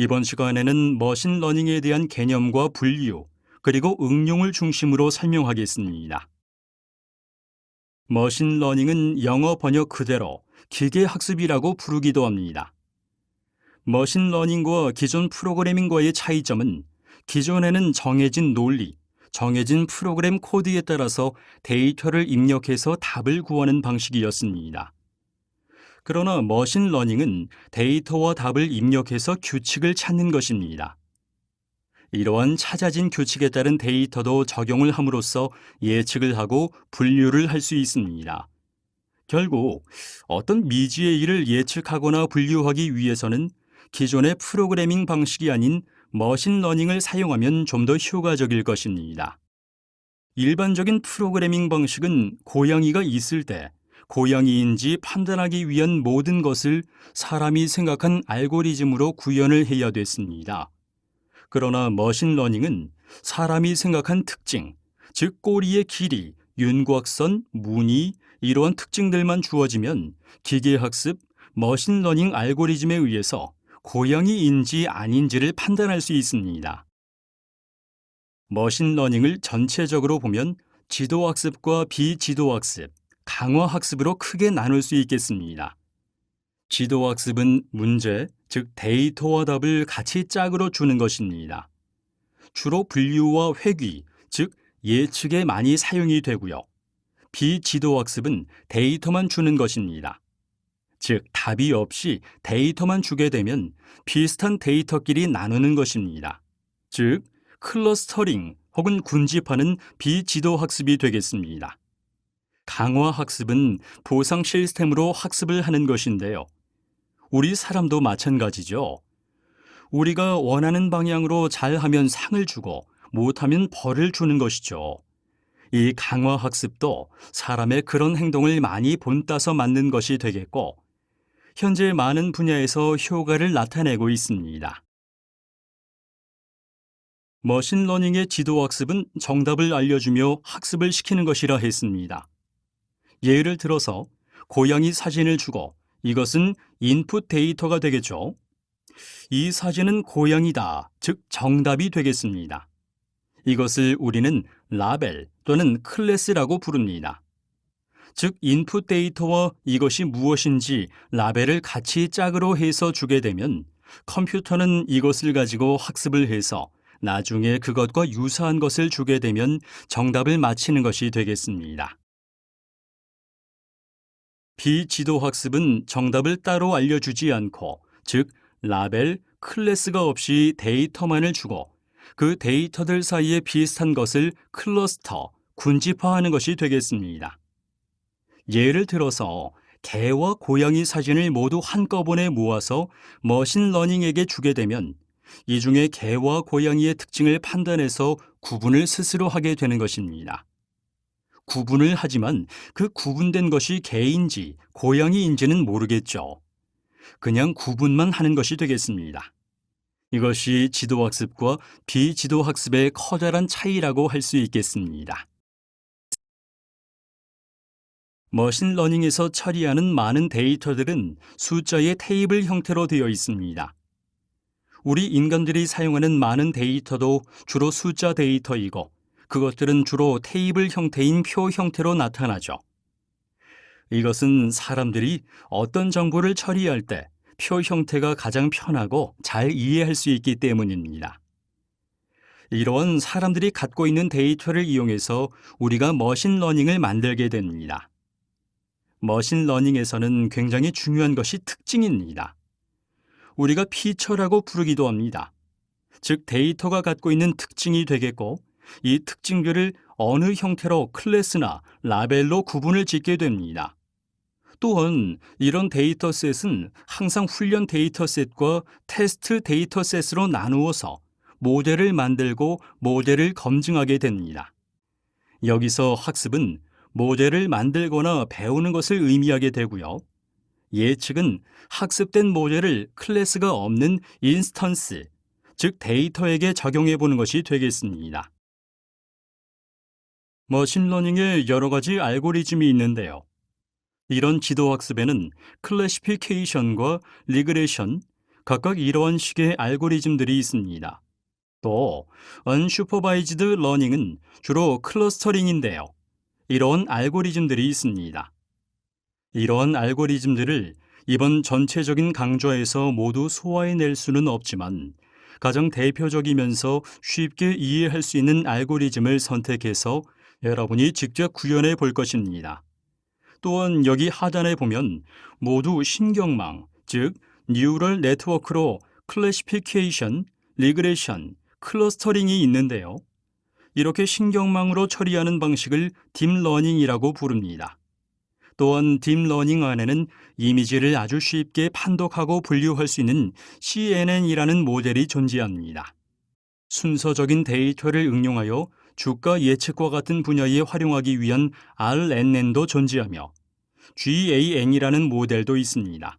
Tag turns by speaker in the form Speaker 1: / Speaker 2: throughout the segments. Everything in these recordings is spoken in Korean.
Speaker 1: 이번 시간에는 머신러닝에 대한 개념과 분류, 그리고 응용을 중심으로 설명하겠습니다. 머신러닝은 영어 번역 그대로 기계학습이라고 부르기도 합니다. 머신러닝과 기존 프로그래밍과의 차이점은 기존에는 정해진 논리, 정해진 프로그램 코드에 따라서 데이터를 입력해서 답을 구하는 방식이었습니다. 그러나 머신러닝은 데이터와 답을 입력해서 규칙을 찾는 것입니다. 이러한 찾아진 규칙에 따른 데이터도 적용을 함으로써 예측을 하고 분류를 할 수 있습니다. 결국 어떤 미지의 일을 예측하거나 분류하기 위해서는 기존의 프로그래밍 방식이 아닌 머신러닝을 사용하면 좀 더 효과적일 것입니다. 일반적인 프로그래밍 방식은 고양이가 있을 때 고양이인지 판단하기 위한 모든 것을 사람이 생각한 알고리즘으로 구현을 해야 됐습니다. 그러나 머신러닝은 사람이 생각한 특징, 즉 꼬리의 길이, 윤곽선, 무늬 이러한 특징들만 주어지면 기계학습, 머신러닝 알고리즘에 의해서 고양이인지 아닌지를 판단할 수 있습니다. 머신러닝을 전체적으로 보면 지도학습과 비지도학습, 강화학습으로 크게 나눌 수 있겠습니다. 지도학습은 문제, 즉 데이터와 답을 같이 짝으로 주는 것입니다. 주로 분류와 회귀, 즉 예측에 많이 사용이 되고요. 비지도학습은 데이터만 주는 것입니다. 즉 답이 없이 데이터만 주게 되면 비슷한 데이터끼리 나누는 것입니다. 즉 클러스터링 혹은 군집하는 비지도학습이 되겠습니다. 강화학습은 보상 시스템으로 학습을 하는 것인데요. 우리 사람도 마찬가지죠. 우리가 원하는 방향으로 잘하면 상을 주고 못하면 벌을 주는 것이죠. 이 강화학습도 사람의 그런 행동을 많이 본따서 만든 것이 되겠고, 현재 많은 분야에서 효과를 나타내고 있습니다. 머신러닝의 지도학습은 정답을 알려주며 학습을 시키는 것이라 했습니다. 예를 들어서 고양이 사진을 주고 이것은 인풋 데이터가 되겠죠. 이 사진은 고양이다, 즉 정답이 되겠습니다. 이것을 우리는 라벨 또는 클래스라고 부릅니다. 즉 인풋 데이터와 이것이 무엇인지 라벨을 같이 짝으로 해서 주게 되면 컴퓨터는 이것을 가지고 학습을 해서 나중에 그것과 유사한 것을 주게 되면 정답을 맞히는 것이 되겠습니다. 비지도학습은 정답을 따로 알려주지 않고, 즉 라벨, 클래스가 없이 데이터만을 주고 그 데이터들 사이에 비슷한 것을 클러스터, 군집화하는 것이 되겠습니다. 예를 들어서 개와 고양이 사진을 모두 한꺼번에 모아서 머신러닝에게 주게 되면 이 중에 개와 고양이의 특징을 판단해서 구분을 스스로 하게 되는 것입니다. 구분을 하지만 그 구분된 것이 개인지 고양이인지는 모르겠죠. 그냥 구분만 하는 것이 되겠습니다. 이것이 지도학습과 비지도학습의 커다란 차이라고 할 수 있겠습니다. 머신러닝에서 처리하는 많은 데이터들은 숫자의 테이블 형태로 되어 있습니다. 우리 인간들이 사용하는 많은 데이터도 주로 숫자 데이터이고 그것들은 주로 테이블 형태인 표 형태로 나타나죠. 이것은 사람들이 어떤 정보를 처리할 때 표 형태가 가장 편하고 잘 이해할 수 있기 때문입니다. 이러한 사람들이 갖고 있는 데이터를 이용해서 우리가 머신러닝을 만들게 됩니다. 머신러닝에서는 굉장히 중요한 것이 특징입니다. 우리가 피처라고 부르기도 합니다. 즉 데이터가 갖고 있는 특징이 되겠고 이 특징들을 어느 형태로 클래스나 라벨로 구분을 짓게 됩니다. 또한 이런 데이터셋은 항상 훈련 데이터셋과 테스트 데이터셋으로 나누어서 모델을 만들고 모델을 검증하게 됩니다. 여기서 학습은 모델을 만들거나 배우는 것을 의미하게 되고요. 예측은 학습된 모델을 클래스가 없는 인스턴스, 즉 데이터에게 적용해 보는 것이 되겠습니다. 머신러닝에 여러 가지 알고리즘이 있는데요. 이런 지도학습에는 클래시피케이션과 리그레션, 각각 이러한 식의 알고리즘들이 있습니다. 또 Unsupervised Learning은 주로 클러스터링인데요. 이런 알고리즘들이 있습니다. 이러한 알고리즘들을 이번 전체적인 강좌에서 모두 소화해낼 수는 없지만 가장 대표적이면서 쉽게 이해할 수 있는 알고리즘을 선택해서 여러분이 직접 구현해 볼 것입니다. 또한 여기 하단에 보면 모두 신경망, 즉 뉴럴 네트워크로 클래시피케이션, 리그레션, 클러스터링이 있는데요. 이렇게 신경망으로 처리하는 방식을 딥러닝이라고 부릅니다. 또한 딥러닝 안에는 이미지를 아주 쉽게 판독하고 분류할 수 있는 CNN이라는 모델이 존재합니다. 순서적인 데이터를 응용하여 주가 예측과 같은 분야에 활용하기 위한 RNN도 존재하며 GAN이라는 모델도 있습니다.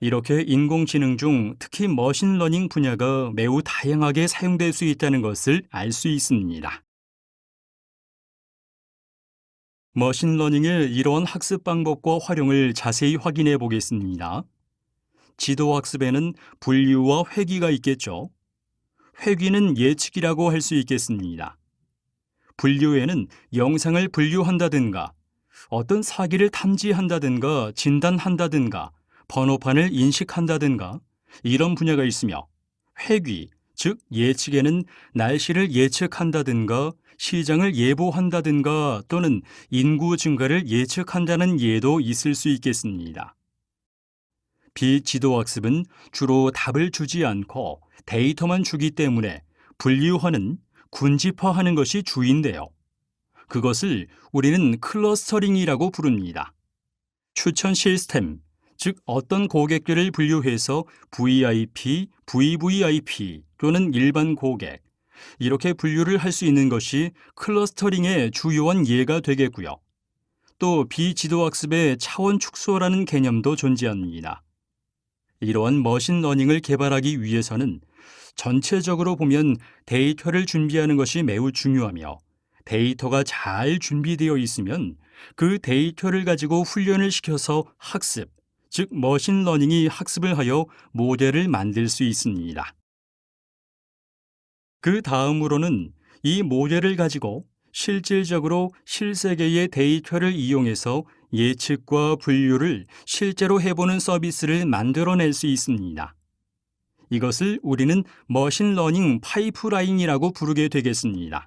Speaker 1: 이렇게 인공지능 중 특히 머신러닝 분야가 매우 다양하게 사용될 수 있다는 것을 알 수 있습니다. 머신러닝의 이러한 학습 방법과 활용을 자세히 확인해 보겠습니다. 지도학습에는 분류와 회귀가 있겠죠. 회귀는 예측이라고 할 수 있겠습니다. 분류에는 영상을 분류한다든가 어떤 사기를 탐지한다든가 진단한다든가 번호판을 인식한다든가 이런 분야가 있으며 회귀, 즉 예측에는 날씨를 예측한다든가 시장을 예보한다든가 또는 인구 증가를 예측한다는 예도 있을 수 있겠습니다. 비지도학습은 주로 답을 주지 않고 데이터만 주기 때문에 분류하는, 군집화하는 것이 주인데요. 그것을 우리는 클러스터링이라고 부릅니다. 추천 시스템, 즉 어떤 고객들을 분류해서 VIP, VVIP 또는 일반 고객, 이렇게 분류를 할 수 있는 것이 클러스터링의 주요한 예가 되겠고요. 또 비지도학습의 차원 축소라는 개념도 존재합니다. 이러한 머신러닝을 개발하기 위해서는 전체적으로 보면 데이터를 준비하는 것이 매우 중요하며 데이터가 잘 준비되어 있으면 그 데이터를 가지고 훈련을 시켜서 학습, 즉 머신러닝이 학습을 하여 모델을 만들 수 있습니다. 그 다음으로는 이 모델을 가지고 실질적으로 실세계의 데이터를 이용해서 예측과 분류를 실제로 해보는 서비스를 만들어낼 수 있습니다. 이것을 우리는 머신러닝 파이프라인이라고 부르게 되겠습니다.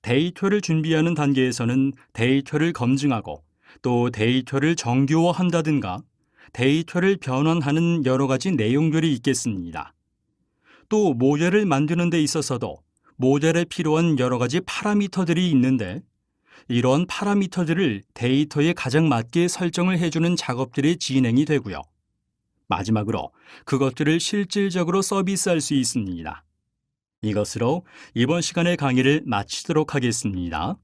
Speaker 1: 데이터를 준비하는 단계에서는 데이터를 검증하고 또 데이터를 정교화한다든가 데이터를 변환하는 여러 가지 내용들이 있겠습니다. 또 모델을 만드는 데 있어서도 모델에 필요한 여러 가지 파라미터들이 있는데 이러한 파라미터들을 데이터에 가장 맞게 설정을 해주는 작업들이 진행이 되고요. 마지막으로 그것들을 실질적으로 서비스할 수 있습니다. 이것으로 이번 시간의 강의를 마치도록 하겠습니다.